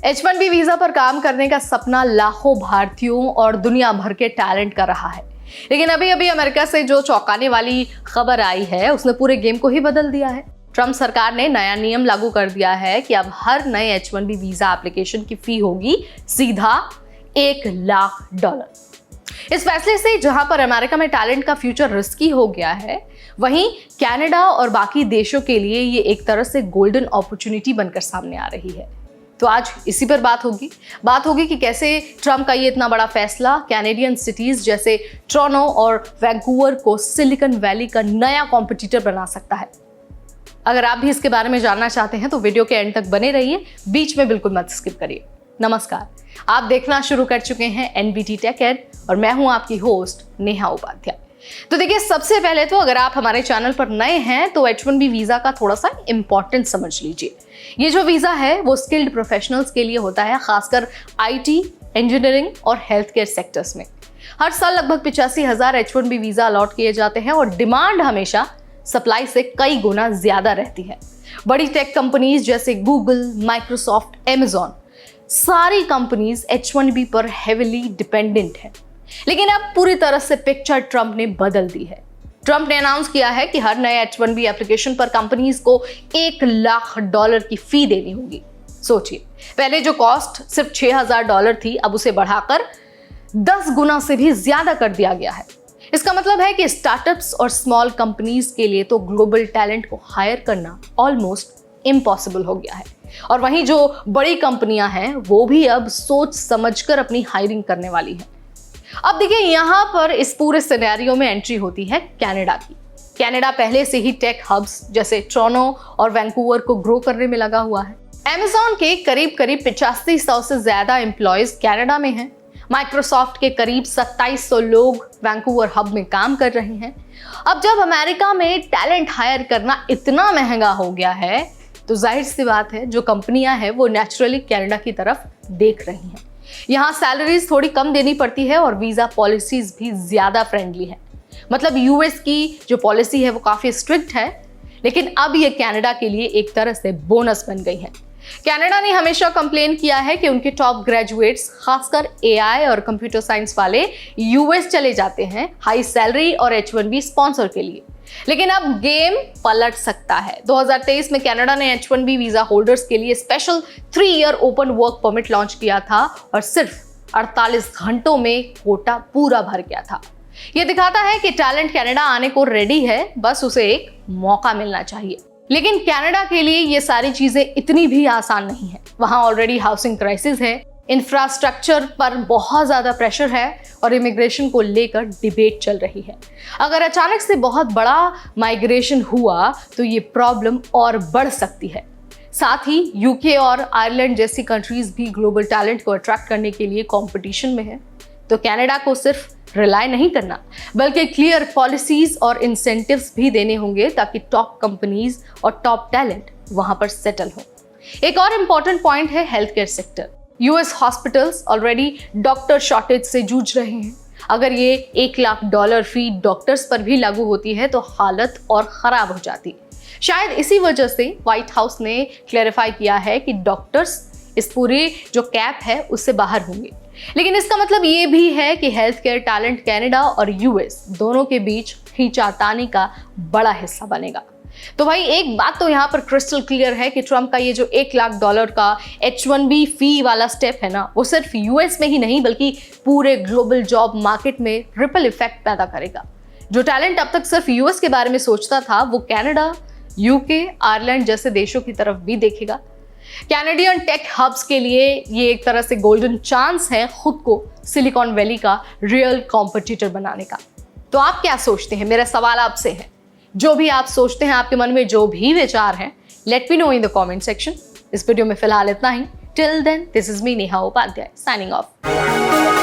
H1B visa पर काम करने का सपना लाखों भारतीयों और दुनिया भर के टैलेंट का रहा है, लेकिन अभी अभी अमेरिका से जो चौंकाने वाली खबर आई है उसने पूरे गेम को ही बदल दिया है। ट्रम्प सरकार ने नया नियम लागू कर दिया है कि अब हर नए H1B वीजा एप्लीकेशन की फी होगी सीधा $1 लाख। इस फैसले से जहां पर अमेरिका में टैलेंट का फ्यूचर रिस्की हो गया है, वहीं कनाडा और बाकी देशों के लिए ये एक तरह से गोल्डन अपॉर्चुनिटी बनकर सामने आ रही है। तो आज इसी पर बात होगी कि कैसे ट्रम्प का ये इतना बड़ा फैसला कैनेडियन सिटीज जैसे टोरंटो और वैंकूवर को सिलिकॉन वैली का नया कॉम्पिटिटर बना सकता है। अगर आप भी इसके बारे में जानना चाहते हैं तो वीडियो के एंड तक बने रहिए, बीच में बिल्कुल मत स्किप करिए। नमस्कार, आप देखना शुरू कर चुके हैं NBT टेक एड और मैं हूं आपकी होस्ट नेहा उपाध्याय। तो देखिए, सबसे पहले तो अगर आप हमारे चैनल पर नए हैं तो H1B वीजा का थोड़ा सा इंपॉर्टेंस समझ लीजिए। ये जो वीजा है वो स्किल्ड प्रोफेशनल्स के लिए होता है, खासकर IT, इंजीनियरिंग और हेल्थ केयर सेक्टर्स में। हर साल लगभग 85,000 H1B वीजा अलॉट किए जाते हैं और डिमांड हमेशा सप्लाई से कई गुना ज्यादा रहती है। बड़ी टेक कंपनीज जैसे गूगल, माइक्रोसॉफ्ट, Amazon, सारी कंपनीज H1B पर हेविली डिपेंडेंट है। लेकिन अब पूरी तरह से पिक्चर ट्रम्प ने बदल दी है। ट्रम्प ने अनाउंस किया है कि हर नए H1B एप्लीकेशन पर कंपनीज को $1 लाख की फी देनी होगी। सोचिए, पहले जो कॉस्ट सिर्फ $6,000 थी, अब उसे बढ़ाकर 10 गुना से भी ज्यादा कर दिया गया है। इसका मतलब है कि स्टार्टअप्स और स्मॉल कंपनीज के लिए तो ग्लोबल टैलेंट को हायर करना ऑलमोस्ट इम्पॉसिबल हो गया है। और वहीं जो बड़ी कंपनियां हैं वो भी अब सोच समझकर अपनी हायरिंग करने वाली हैं। अब देखिए, यहां पर इस पूरे सिनेरियो में एंट्री होती है कनाडा की। कनाडा पहले से ही टेक हब्स जैसे टोरंटो और वैंकूवर को ग्रो करने में लगा हुआ है। Amazon के करीब 8500 से ज्यादा एम्प्लॉयज कनाडा में हैं। माइक्रोसॉफ्ट के करीब 2700 लोग वैंकूवर हब में काम कर रहे हैं। अब जब अमेरिका में टैलेंट हायर करना इतना महंगा हो गया है तो जाहिर सी बात है जो कंपनियां हैं वो नेचुरली कनाडा की तरफ देख रही हैं। यहाँ सैलरीज थोड़ी कम देनी पड़ती है और वीजा पॉलिसीज भी ज्यादा फ्रेंडली है। मतलब यूएस की जो पॉलिसी है वो काफी स्ट्रिक्ट है, लेकिन अब ये कनाडा के लिए एक तरह से बोनस बन गई है। कनाडा ने हमेशा कंप्लेन किया है कि उनके टॉप ग्रेजुएट्स, खासकर AI और कंप्यूटर साइंस वाले, यूएस चले जाते हैं हाई सैलरी और H1B स्पॉन्सर के लिए। लेकिन अब गेम पलट सकता है। 2023 में कनाडा ने H1B वीजा होल्डर्स के लिए special 3 year open work permit launch किया था और सिर्फ 48 घंटों में कोटा पूरा भर गया था। यह दिखाता है कि टैलेंट कनाडा आने को रेडी है, बस उसे एक मौका मिलना चाहिए। लेकिन कनाडा के लिए ये सारी चीजें इतनी भी आसान नहीं है। वहां ऑलरेडी हाउसिंग क्राइसिस है, इंफ्रास्ट्रक्चर पर बहुत ज्यादा प्रेशर है और इमिग्रेशन को लेकर डिबेट चल रही है। अगर अचानक से बहुत बड़ा माइग्रेशन हुआ तो ये प्रॉब्लम और बढ़ सकती है। साथ ही यूके और आयरलैंड जैसी कंट्रीज भी ग्लोबल टैलेंट को अट्रैक्ट करने के लिए कंपटीशन में है। तो कनाडा को सिर्फ रिलाय नहीं करना, बल्कि क्लियर पॉलिसीज और इंसेंटिव्स भी देने होंगे ताकि टॉप कंपनीज और टॉप टैलेंट वहां पर सेटल हो। एक और इम्पॉर्टेंट पॉइंट है health care sector. US hospitals already doctor shortage से जूझ रहे हैं। अगर ये $1 लाख फी डॉक्टर्स पर भी लागू होती है तो हालत और खराब हो जाती है। शायद इसी वजह से व्हाइट हाउस ने क्लैरिफाई किया है कि डॉक्टर्स इस पूरे जो कैप है उससे बाहर होंगे। लेकिन इसका मतलब ये भी है कि हेल्थ केयर टैलेंट कनाडा और US दोनों के बीच खींचातानी का बड़ा हिस्सा बनेगा। तो भाई, एक बात तो यहाँ पर क्रिस्टल क्लियर है कि ट्रम्प का ये जो $1 लाख का H1B फी वाला स्टेप है ना, वो सिर्फ US में ही नहीं बल्कि पूरे ग्लोबल जॉब मार्केट में रिपल इफेक्ट पैदा करेगा। जो टैलेंट अब तक सिर्फ US के बारे में सोचता था वो कनाडा, UK, आयरलैंड जैसे देशों की तरफ भी देखेगा। कैनेडियन टेक हब्स के लिए ये एक तरह से गोल्डन चांस है खुद को सिलिकॉन वैली का रियल कॉम्पिटिटर बनाने का। तो आप क्या सोचते हैं? मेरा सवाल आपसे है। जो भी आप सोचते हैं, आपके मन में जो भी विचार हैं, let me know in the comment section. इस वीडियो में फिलहाल इतना ही। Till then, this is me Neha Upadhyay signing of.